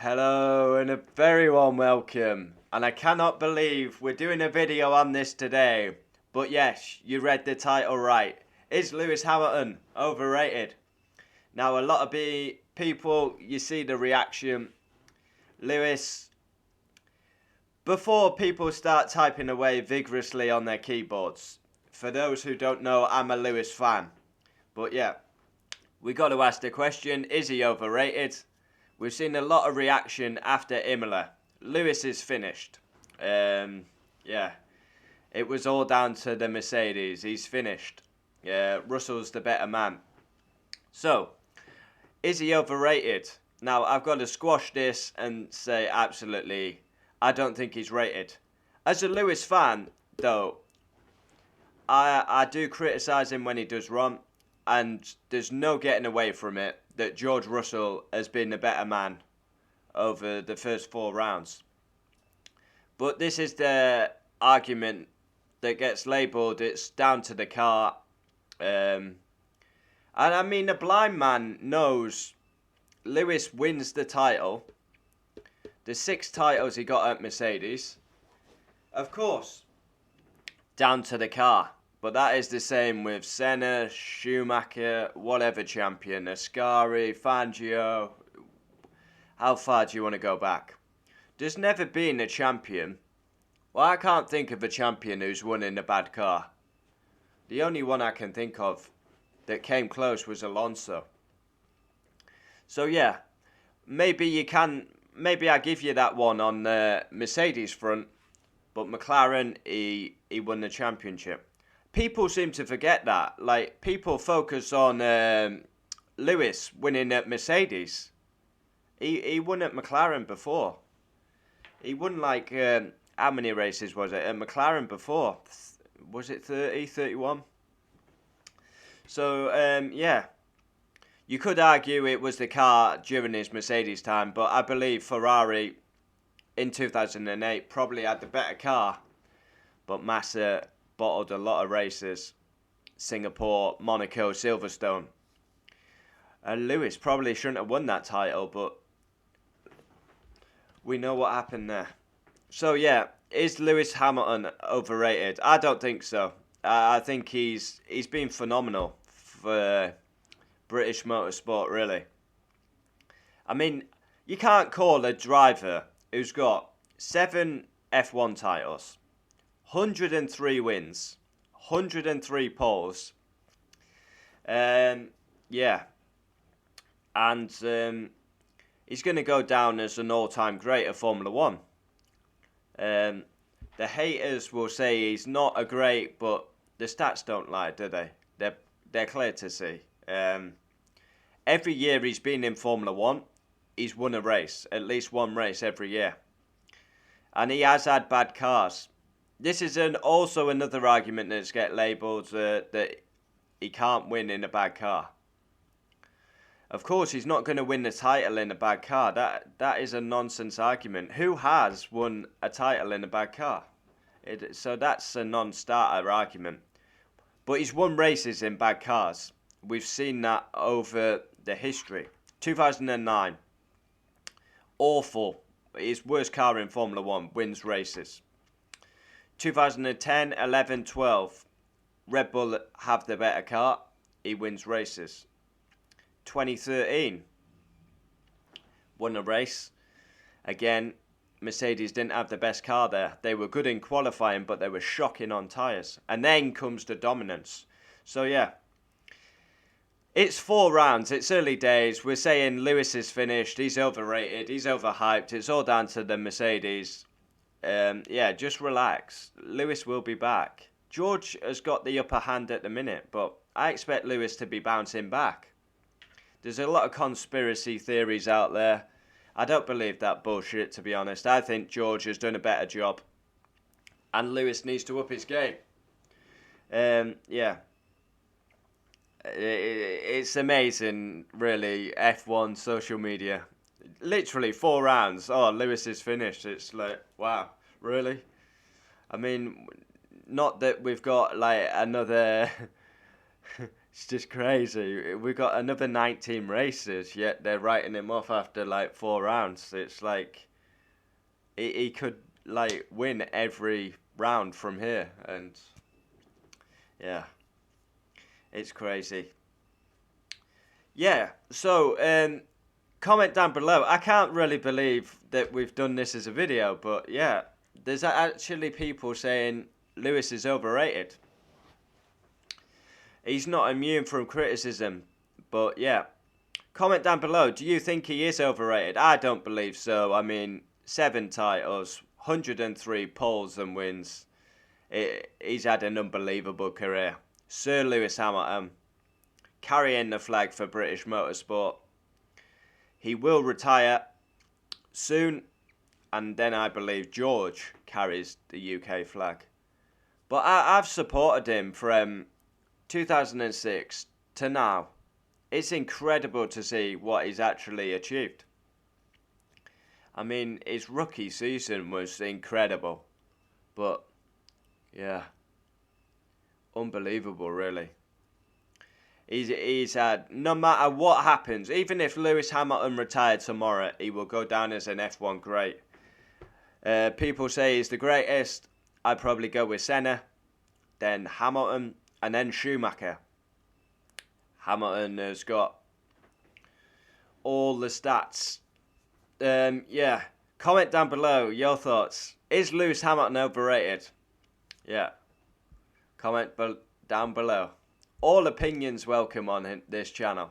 Hello and a very warm welcome. And I cannot believe we're doing a video on this today. But yes, you read the title right. Is Lewis Hamilton overrated? Now a lot of people, you see the reaction. Lewis, before people start typing away vigorously on their keyboards. For those who don't know, I'm a Lewis fan. But yeah, we got to ask the question, is he overrated? We've seen a lot of reaction after Imola. Lewis is finished. Yeah, it was all down to the Mercedes. He's finished. Russell's the better man. So, is he overrated? Now, I've got to squash this and say absolutely, I don't think he's rated. As a Lewis fan, though, I do criticise him when he does wrong, and there's no getting away from it that George Russell has been the better man over the first 4 rounds. But this is the argument that gets labelled, it's down to the car. And I mean, a blind man knows Lewis wins the title. The 6 titles he got at Mercedes. Of course, down to the car. But that is the same with Senna, Schumacher, whatever champion, Ascari, Fangio. How far do you want to go back? There's never been a champion. Well, I can't think of a champion who's won in a bad car. The only one I can think of that came close was Alonso. So yeah, maybe I give you that one on the Mercedes front, but McLaren, he won the championship. People seem to forget that. Like, people focus on Lewis winning at Mercedes. He won at McLaren before. He won like, how many races was it at McLaren before? Was it 30, 31? So, yeah. You could argue it was the car during his Mercedes time, but I believe Ferrari in 2008 probably had the better car. But Massa bottled a lot of races. Singapore, Monaco, Silverstone. And Lewis probably shouldn't have won that title, but we know what happened there. So yeah, is Lewis Hamilton overrated? I don't think so. I think he's been phenomenal for British motorsport, really. I mean, you can't call a driver who's got 7 F1 titles, 103 wins, 103 poles. Yeah. And he's going to go down as an all-time great of Formula 1. The haters will say he's not a great, but the stats don't lie, do they? They're clear to see. Every year he's been in Formula 1, he's won a race, at least one race every year. And he has had bad cars. This is also another argument that's get labelled that he can't win in a bad car. Of course, he's not going to win the title in a bad car. That is a nonsense argument. Who has won a title in a bad car? So that's a non-starter argument. But he's won races in bad cars. We've seen that over the history. 2009. Awful. His worst car in Formula 1 wins races. 2010, 11, 12. Red Bull have the better car. He wins races. 2013. Won a race. Again, Mercedes didn't have the best car there. They were good in qualifying, but they were shocking on tyres. And then comes the dominance. So yeah. It's 4 rounds. It's early days. We're saying Lewis is finished. He's overrated. He's overhyped. It's all down to the Mercedes. Yeah, just relax. Lewis will be back. George has got the upper hand at the minute, but I expect Lewis to be bouncing back. There's a lot of conspiracy theories out there. I don't believe that bullshit, to be honest. I think George has done a better job. And Lewis needs to up his game. Yeah. It's amazing, really, F1 social media. Literally 4 rounds. Oh, Lewis is finished. It's like, wow, really? I mean, not that we've got like another It's just crazy. We got another 19 races, yet they're writing him off after like 4 rounds. It's like he could like win every round from here, and yeah, it's crazy. Yeah, so comment down below. I can't really believe that we've done this as a video, but yeah, there's actually people saying Lewis is overrated. He's not immune from criticism, but yeah. Comment down below, do you think he is overrated? I don't believe so. I mean, 7 titles, 103 poles and wins. He's had an unbelievable career. Sir Lewis Hamilton, carrying the flag for British motorsport. He will retire soon, and then I believe George carries the UK flag. But I've supported him from 2006 to now. It's incredible to see what he's actually achieved. I mean, his rookie season was incredible. But, yeah, unbelievable, really. He's had, no matter what happens, even if Lewis Hamilton retired tomorrow, he will go down as an F1 great. People say he's the greatest. I'd probably go with Senna, then Hamilton, and then Schumacher. Hamilton has got all the stats. Yeah, comment down below your thoughts. Is Lewis Hamilton overrated? Yeah, comment down below. All opinions welcome on this channel.